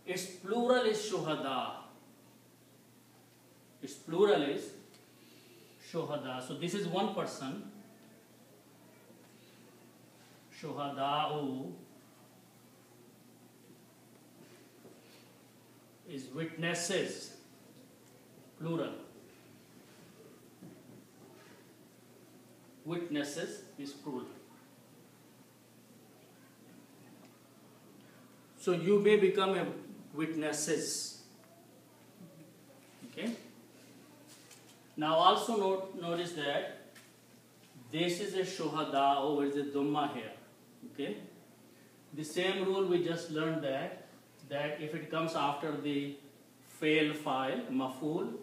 its plural is shuhada. Its plural is shuhada. So this is one person. Shuhada'u is witnesses, plural. Witnesses is plural. So you may become a witnesses. Okay. Now also notice that this is a shuhada over the dhamma here. Okay. The same rule we just learned that if it comes after the fail file, maful,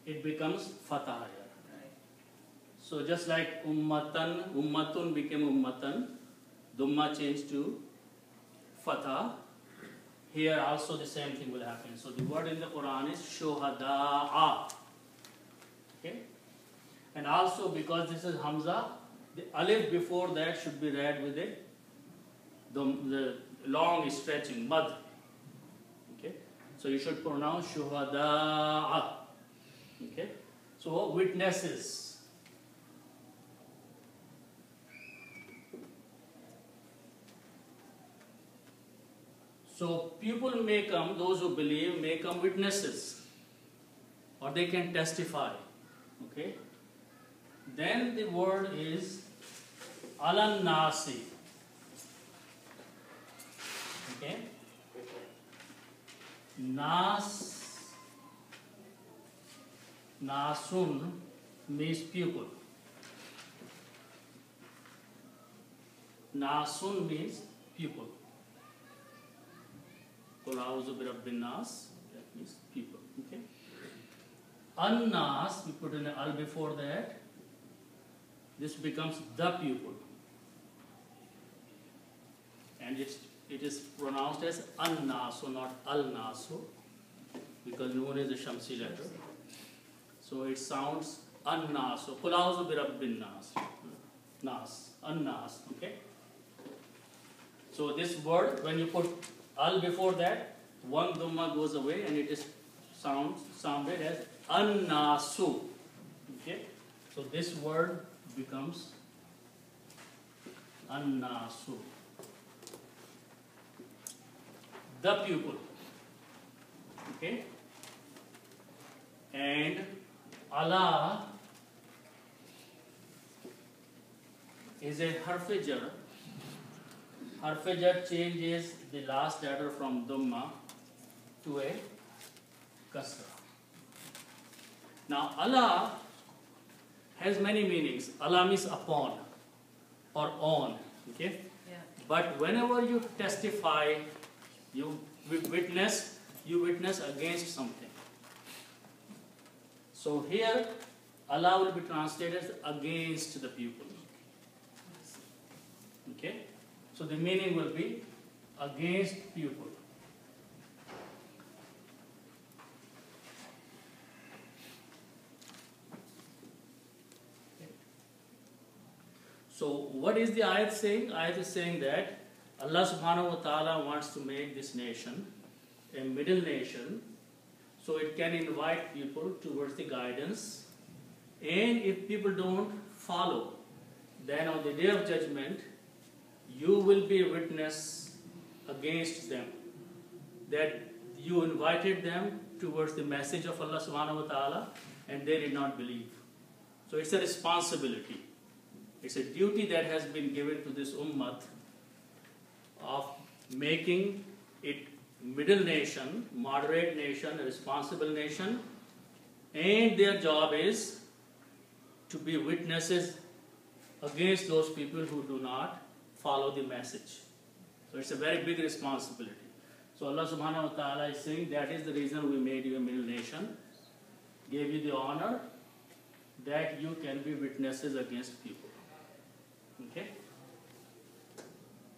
it becomes fatah here. Right. So just like ummatan, ummatun became ummatan, dhamma changed to fatah. Here also the same thing will happen. So the word in the Quran is shuhada'a. Okay? And also because this is Hamza, the alif before that should be read with the long stretching, mad. Okay? So you should pronounce shuhada'a. Okay? So witnesses. So people may come, those who believe may come witnesses, or they can testify. Okay? Then the word is alan nasi. Okay? Nasun means people. Nasun means people. Qul a'udhu bi rabbin nas, that means people. Okay? An-nas, we put an al before that. This becomes the people. And it is pronounced as an-nasu, not al-nasu, because noon is a shamsi letter. So it sounds an-nasu. Qul a'udhu bi rabbin nas. Nas. An-nas. Okay? So this word, when you put al before that, one dhamma goes away and it is sounded as an-nasu. Okay? So this word becomes an-nasu. The pupil. Okay? And ala is a harf-e-jar. Harf-e-jar changes the last letter from dhamma to a kasra. Now ala has many meanings. Ala means upon or on. Okay? Yeah. But whenever you testify, you witness against something. So here Allah will be translated as against the people. Okay? So the meaning will be against people. So what is the ayat saying? Ayat is saying that Allah subhanahu wa ta'ala wants to make this nation a middle nation, so it can invite people towards the guidance. And if people don't follow, then on the day of judgment, you will be a witness against them, that you invited them towards the message of Allah subhanahu wa ta'ala and they did not believe. So it's a responsibility. It's a duty that has been given to this ummah of making it middle nation, moderate nation, a responsible nation, and their job is to be witnesses against those people who do not follow the message. So it's a very big responsibility. So Allah subhanahu wa ta'ala is saying that is the reason we made you a middle nation, gave you the honor that you can be witnesses against people. Okay?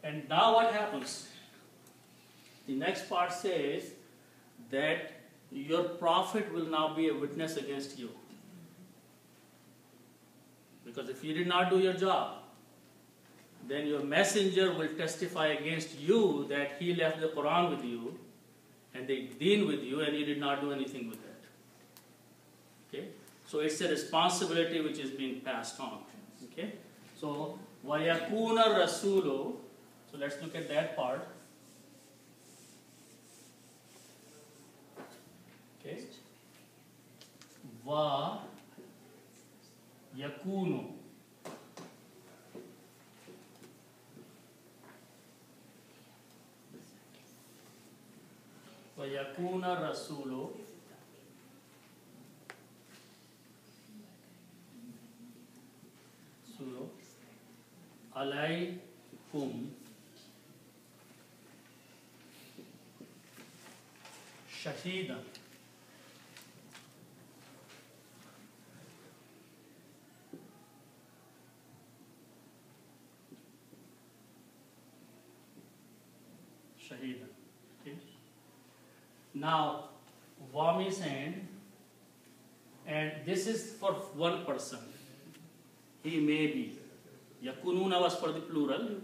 And now what happens? The next part says that your prophet will now be a witness against you. Because if you did not do your job, then your messenger will testify against you that he left the Quran with you and they deal with you and you did not do anything with that. Okay? So it's a responsibility which is being passed on. Okay? So وَيَكُونَ الرَّسُولُ. So let's look at that part. Okay? وَيَكُونُ. وَيَكُونَ الرَّسُولُ عَلَيْكُمْ شَهِيدًا. Shahidan. Okay. Now, wa means and this is for one person. He may be. Yakununa was for the plural.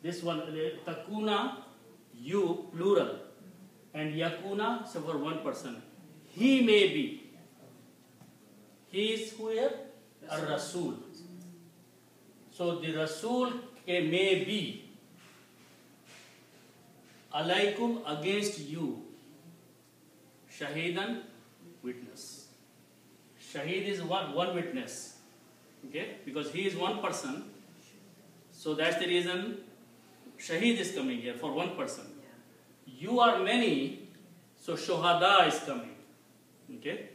This one, takuna, you, plural. And yakuna, so for one person. He may be. He is who here? A Rasul. So the Rasul may be. Alaikum, against you. Shahidan, witness. Shahid is one witness. Okay? Because he is one person. So that's the reason Shahid is coming here for one person. You are many, so Shohada is coming. Okay?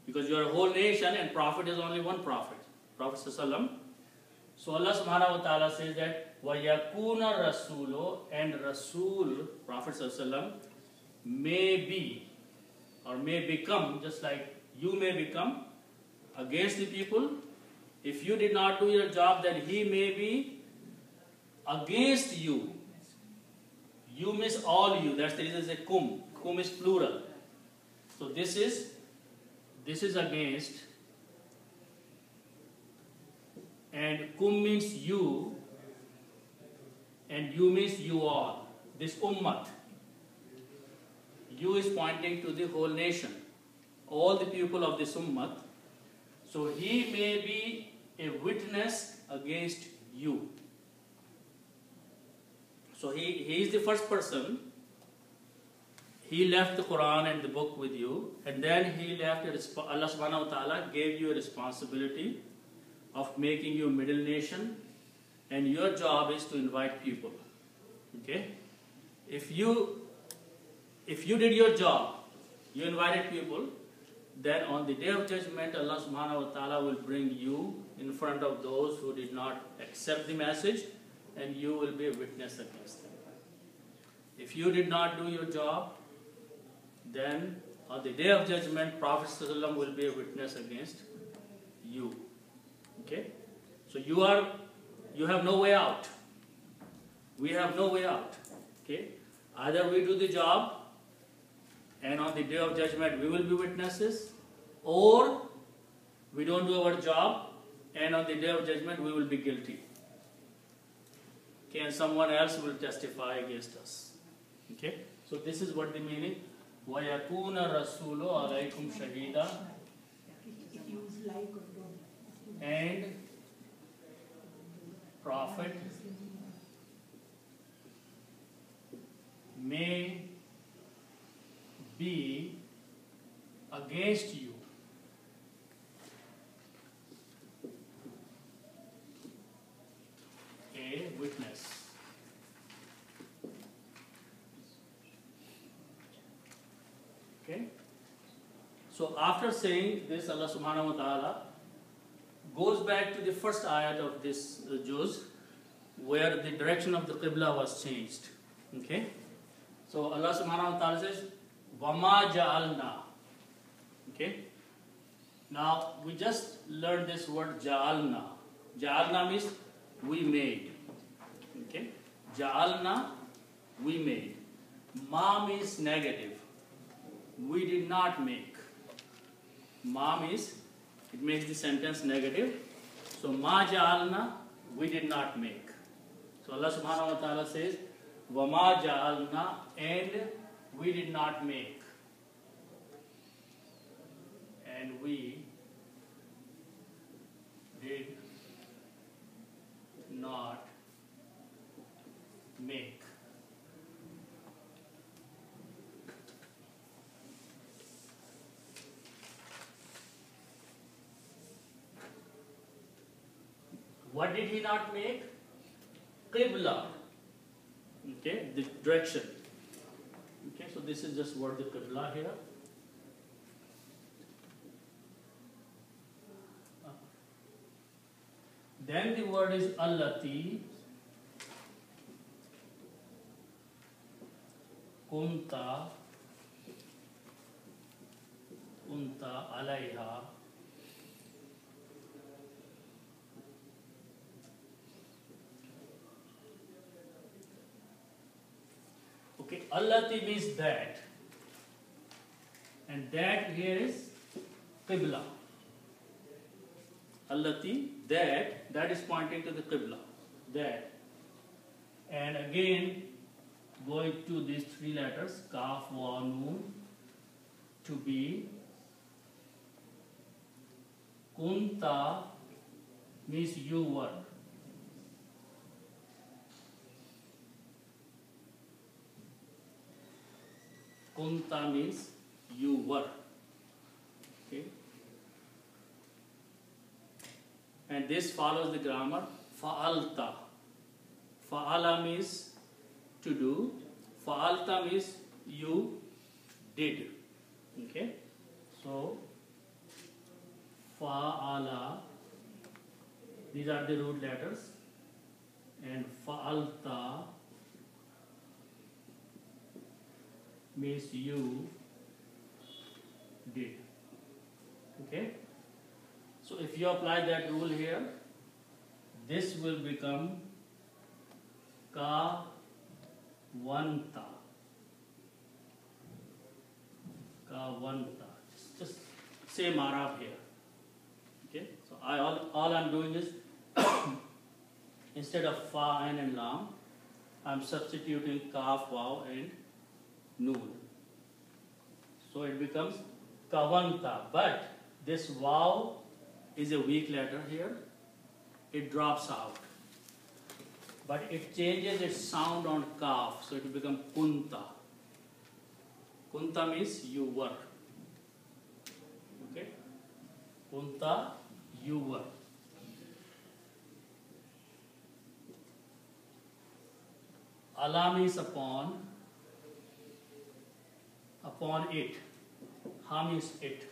Because you are a whole nation and Prophet is only one Prophet. Prophet Sallallahu. So Allah subhanahu wa ta'ala says that وَيَكُونَ الرَّسُولُ, and Rasul, Prophet Sallallahu, may be or may become, just like you may become, against the people. If you did not do your job, then he may be against you. You means all you. That's the reason it's a kum. Kum is plural. So this is against. And kum means you. And you means you all. This ummat. You is pointing to the whole nation. All the people of this ummat. So he may be a witness against you. So he is the first person. He left the Quran and the book with you, and then he left Allah subhanahu wa ta'ala gave you a responsibility of making you a middle nation, and your job is to invite people. Okay? If you did your job, you invited people, then on the day of judgment, Allah subhanahu wa ta'ala will bring you in front of those who did not accept the message, and you will be a witness against them. If you did not do your job, then on the day of judgment, Prophet ﷺ will be a witness against you. Okay? So you have no way out. We have no way out. Okay? Either we do the job, and on the day of judgment we will be witnesses, or we don't do our job, and on the day of judgment we will be guilty. Okay, and someone else will testify against us. Okay, so this is what the meaning. وَيَكُونَ الرَّسُولُ عَلَيْكُمْ شَهِيدًا, and Prophet may be against you. A witness. Okay? So after saying this, Allah subhanahu wa ta'ala goes back to the first ayat of this juz, where the direction of the Qibla was changed. Okay? So Allah subhanahu wa ta'ala says, وَمَا جَعَلْنَا. Okay? Now, we just learned this word ja'alna. Ja'alna means we made. Okay? Ja'alna, we made. Ma means negative. We did not make. Ma means, it makes the sentence negative. So, ma ja'alna, we did not make. So, Allah subhanahu wa ta'ala says, وَمَا جَعَلْنَا, and we did not make. And we did not make. What did he not make? Qibla. Okay, the direction. Okay, so this is just word the Qibla here. Then the word is allati kunta alayha okay, allati means that, and that here is Qibla. Allati, that is pointing to the Qibla, that. And again, going to these three letters, Kaf, Wa, Noon, to be. Kunta means you were. Kunta means you were. Okay. And this follows the grammar. Fa'alta. Fa'ala means to do. Fa'alta means you did. Okay. So, Fa'ala, these are the root letters. And Fa'alta means you did. Okay. So if you apply that rule here, this will become Ka Vanta. Ka Vanta. It's just same Arab here. Okay. So all I'm doing is instead of Fa, Ain and Lam, I'm substituting Kaf, Waw and Noon. So it becomes Kavanta. But this Waw is a weak letter here. It drops out. But it changes its sound on Kaf. So it will become Kunta. Kunta means you were. Okay? Kunta, you were. Allah means upon. Upon it. Ha means it.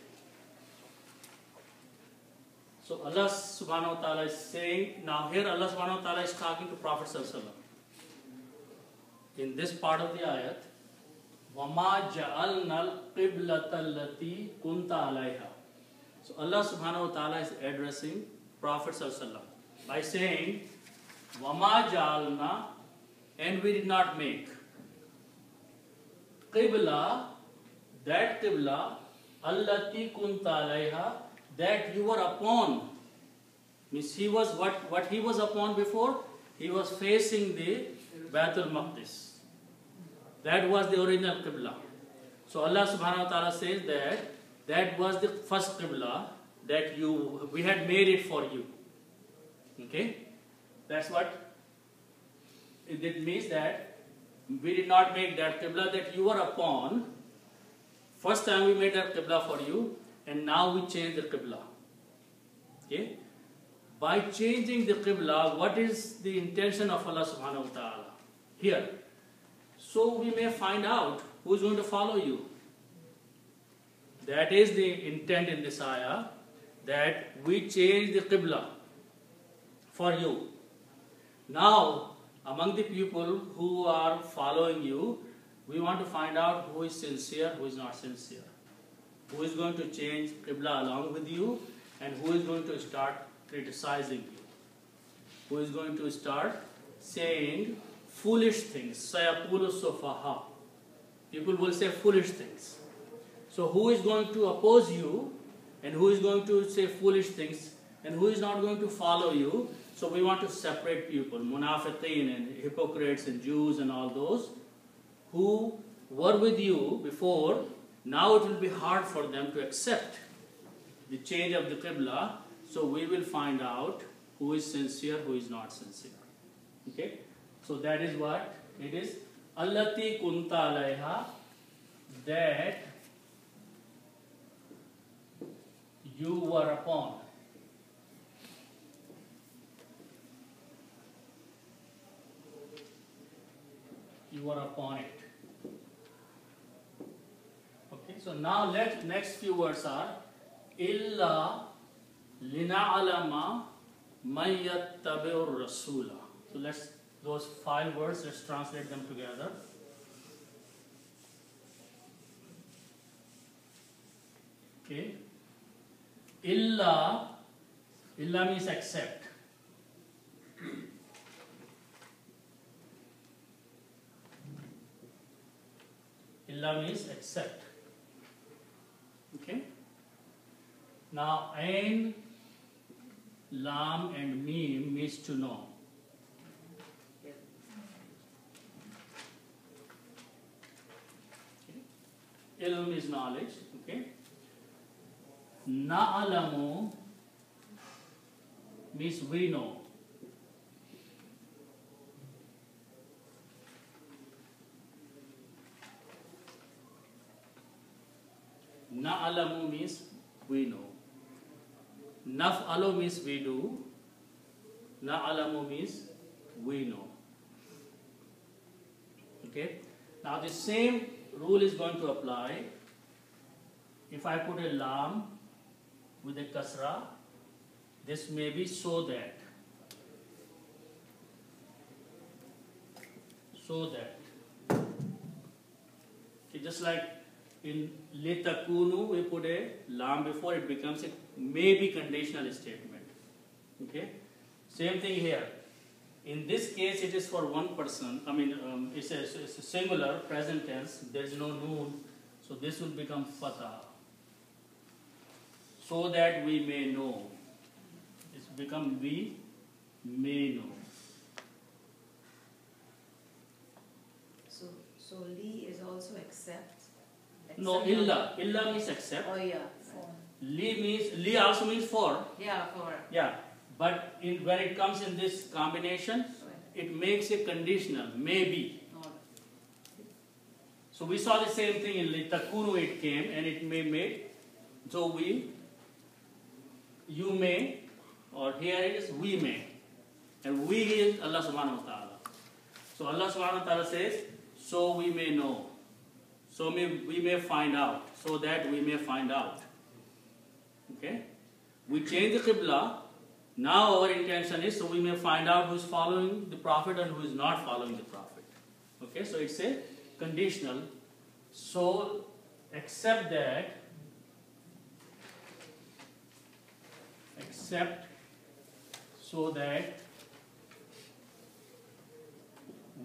So Allah subhanahu wa ta'ala is saying, now here Allah subhanahu wa ta'ala is talking to Prophet sallallahu alaihi wasallam. In this part of the ayat, وَمَا جَعَلْنَا الْقِبْلَةَ الَّتِي كُنْتَ عَلَيْهَا. So Allah subhanahu wa ta'ala is addressing Prophet sallallahu alaihi wasallam by saying, وَمَا جَعَلْنَا, and we did not make. Qibla, that Qibla, allati kunta alayha, that you were upon. Means he was what he was upon before? He was facing the Baitul Maqdis. That was the original Qibla. So Allah subhanahu wa ta'ala says that was the first Qibla that we had made it for you. Okay? That's what it means, that we did not make that Qibla that you were upon. First time we made that Qibla for you, and now we change the Qibla. Okay? By changing the Qibla, what is the intention of Allah subhanahu wa ta'ala? Here. So we may find out who is going to follow you. That is the intent in this ayah, that we change the Qibla for you. Now, among the people who are following you, we want to find out who is sincere, who is not sincere. Who is going to change Qibla along with you, and who is going to start criticizing you. Who is going to start saying foolish things. Sayaqulu sufaha. People will say foolish things. So who is going to oppose you, and who is going to say foolish things, and who is not going to follow you? So we want to separate people, munafiqeen and hypocrites and Jews and all those, who were with you before, now it will be hard for them to accept the change of the Qibla. So we will find out who is sincere, who is not sincere. Okay? So that is what it is. Allati kunta alayha, that you were upon. You were upon it. Okay, so now next few words are illa lina'alama man yattabi'ur rasula. So those 5 words, let's translate them together. Okay. Illa means except. Illa means except. Okay. Now ain, lam and mim means to know. Okay. Ilm is knowledge. Okay. Na'alamu means we know. Na'alamu means we know. Naf'alu means we do. Na'alamu means we know. Okay. Now the same rule is going to apply if I put a lam with a kasra. This may be so that. So that. Okay, just like in litakunu, we put a lam before, it becomes a maybe conditional statement. Okay. Same thing here. In this case, it is for one person. I mean, it's a singular present tense. There is no noon, so this will become fatah. So that we may know. It's become we may know. So li is also accept. No, illa. Illa means accept. Oh yeah. For. Li also means for. Yeah, for. Yeah. But when it comes in this combination, it makes a conditional, maybe. So we saw the same thing in litakunu, it came and it may made. So you may, or here it is we may. And we is Allah subhanahu wa ta'ala. So Allah subhanahu wa ta'ala says, so we may know. So we may find out. So that we may find out. Okay? We change the Qibla. Now our intention is so we may find out who is following the Prophet and who is not following the Prophet. Okay, so it's a conditional. So except so that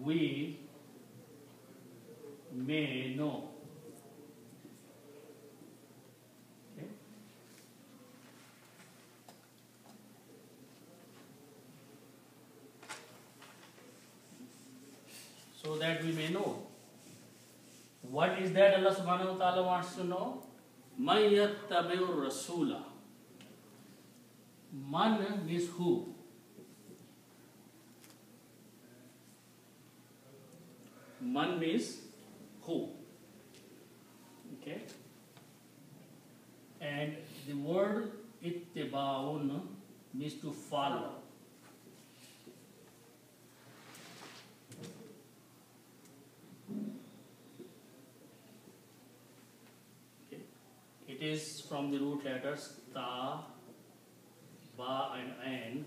we may know. So that we may know. What is that Allah subhanahu wa ta'ala wants to know? Man yattabi'ur rasula. Man means who. Man means who. Okay. And the word ittiba'un means to follow. It is from the root letters ta, ba and an,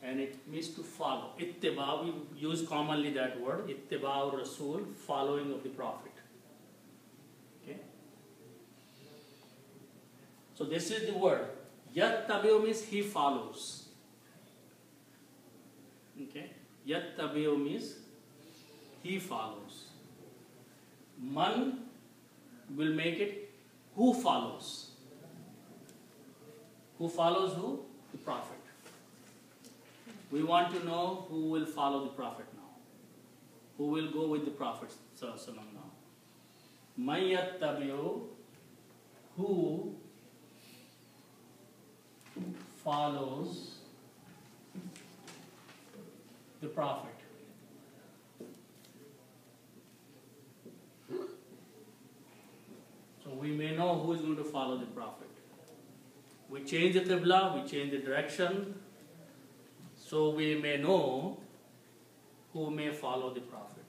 and it means to follow. Ittiba, we use commonly that word, ittiba rasul, following of the Prophet. Okay. So this is the word. Yattabi'u means he follows. Okay. Yattabi'u means he follows. Man will make it who follows. Who follows who? The Prophet. We want to know who will follow the Prophet now. Who will go with the Prophet sallallahu now? Man yattabi'u, who follows the Prophet. So we may know who is going to follow the Prophet. We change the Qibla, we change the direction, so we may know who may follow the Prophet.